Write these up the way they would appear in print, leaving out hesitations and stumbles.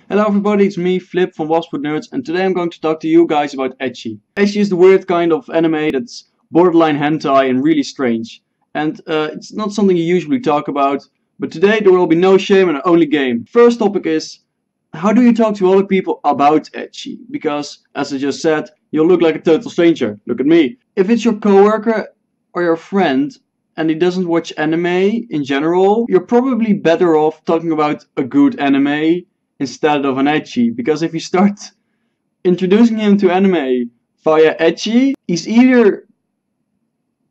Hello everybody, it's me, Flip from Waspwood Nerds, and today I'm going to talk to you guys about Ecchi. Ecchi is the weird kind of anime that's borderline hentai and really strange. And it's not something you usually talk about, but today there will be no shame and only game. First topic is, how do you talk to other people about Ecchi? Because, as I just said, you'll look like a total stranger. Look at me. If it's your coworker or your friend, and he doesn't watch anime in general, you're probably better off talking about a good anime instead of an ecchi, because if you start introducing him to anime via ecchi, he's either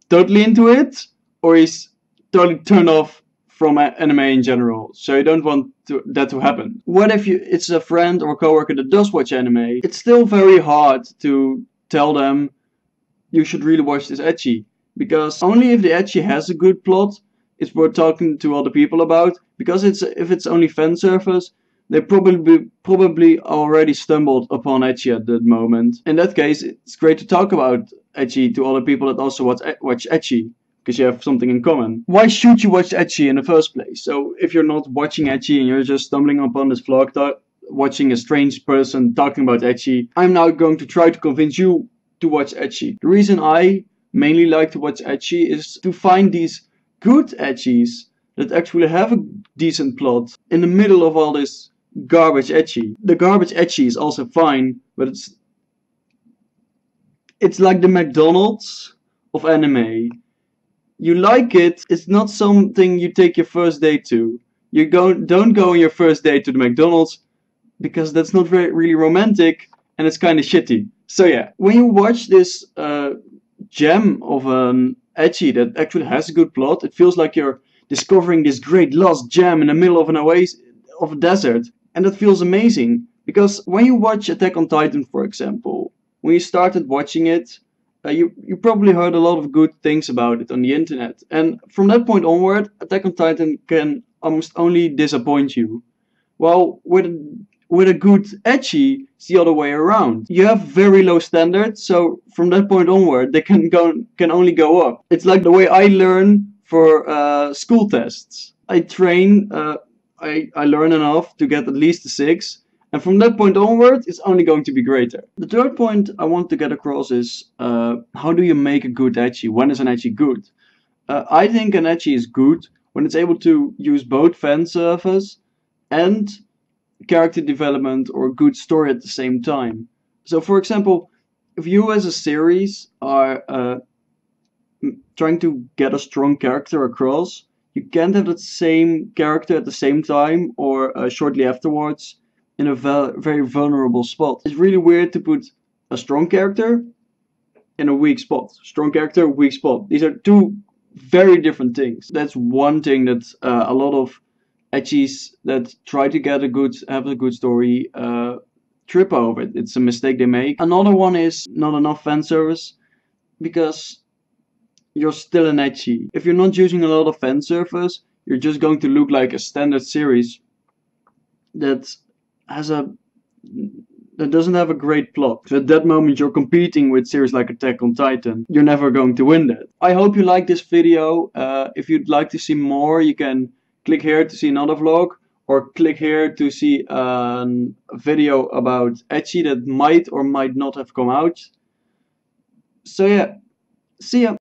totally into it or he's totally turned off from anime in general. So you don't want that to happen. What if it's a friend or a coworker that does watch anime? It's still very hard to tell them you should really watch this ecchi, because only if the ecchi has a good plot it's worth talking to other people about. Because if it's only fan service, they probably already stumbled upon ecchi at that moment. In that case, it's great to talk about ecchi to other people that also watch ecchi, because you have something in common. Why should you watch ecchi in the first place? So if you're not watching ecchi and you're just stumbling upon this vlog watching a strange person talking about ecchi, I'm now going to try to convince you to watch ecchi. The reason I mainly like to watch ecchi is to find these good ecchis that actually have a decent plot in the middle of all this garbage ecchi. The garbage ecchi is also fine, but it's like the McDonald's of anime. You like it, it's not something you take your first date to. Don't go on your first date to the McDonald's, because that's not really romantic and it's kind of shitty. So yeah, when you watch this gem of an ecchi that actually has a good plot, it feels like you're discovering this great lost gem in the middle of an oasis of a desert, and that feels amazing. Because when you watch Attack on Titan, for example, when you started watching it, you probably heard a lot of good things about it on the internet, and from that point onward, Attack on Titan can almost only disappoint you. Well, with a good ecchi, it's the other way around. You have very low standards, so from that point onward, they can only go up. It's like the way I learn for school tests. I train, I learn enough to get at least a 6, and from that point onward, it's only going to be greater. The third point I want to get across is, how do you make a good ecchi? When is an ecchi good? I think an ecchi is good when it's able to use both fan service and character development or a good story at the same time. So for example, if you as a series are trying to get a strong character across, you can't have that same character at the same time or shortly afterwards in a very vulnerable spot. It's really weird to put a strong character in a weak spot. Strong character, weak spot. These are two very different things. That's one thing that a lot of ecchis that try to have a good story trip over it. It's a mistake they make. Another one is not enough fan service, because you're still an ecchi. If you're not using a lot of fan service, you're just going to look like a standard series that doesn't have a great plot. So at that moment you're competing with series like Attack on Titan. You're never going to win that. I hope you like this video. If you'd like to see more, you can click here to see another vlog, or click here to see a video about ecchi that might or might not have come out. So yeah, see ya!